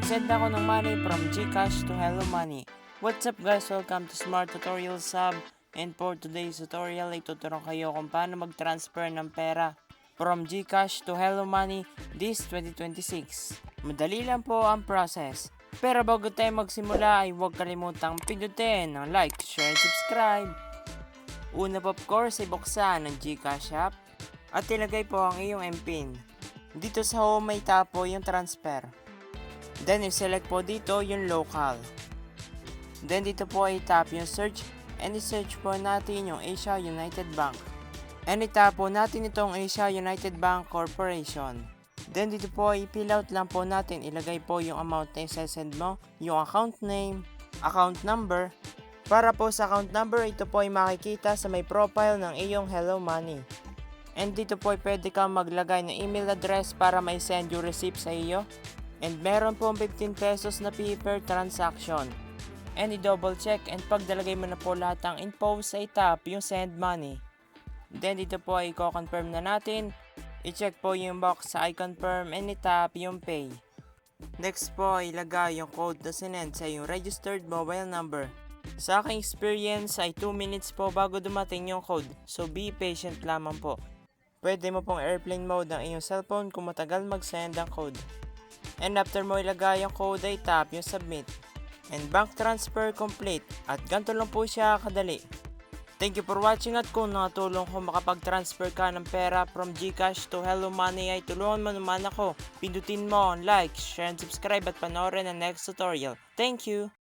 Mag-send ako ng money from GCash to Hello Money. What's up guys? Welcome to Smart Tutorial Sub. And for today's tutorial, ituturuan kayo kung paano mag-transfer ng pera from GCash to Hello Money this 2026. Madali lang po ang process. Pero bago tayo magsimula ay huwag kalimutang pindutin ng like, share, and subscribe. Una po of course ay buksan ang GCash app at ilagay po ang iyong MPIN. Dito sa home may tap po yung transfer. Then i-select po dito yung local. Then dito po ay tap yung search and i-search po natin yung Asia United Bank. And i-tap po natin itong Asia United Bank Corporation. Then dito po ay fill out lang po natin, ilagay po yung amount na i-send mo, yung account name, account number. Para po sa account number, ito po ay makikita sa may profile ng iyong Hello Money. And dito po ay pwede kang maglagay ng email address para may send yung receipt sa iyo. And meron po 15 pesos na fee per transaction. And i-double check and pag dalagay mo na po lahat ng info sa itap yung send money. Then dito po ay i-confirm na natin. I-check po yung box sa I-confirm and itap yung pay. Next po ay ilagay yung code na sinend sa yung registered mobile number. Sa aking experience ay 2 minutes po bago dumating yung code. So be patient lamang po. Pwede mo pong airplane mode ang iyong cellphone kung matagal mag-send ang code. And after mo ilagay yung code ay tap yung submit. And bank transfer complete. At ganito lang po siya kadali. Thank you for watching at kung nakatulong ko makapag-transfer ka ng pera from GCash to Hello Money ay tulungan mo naman ako. Pindutin mo ang like, share and subscribe at panoorin ang next tutorial. Thank you!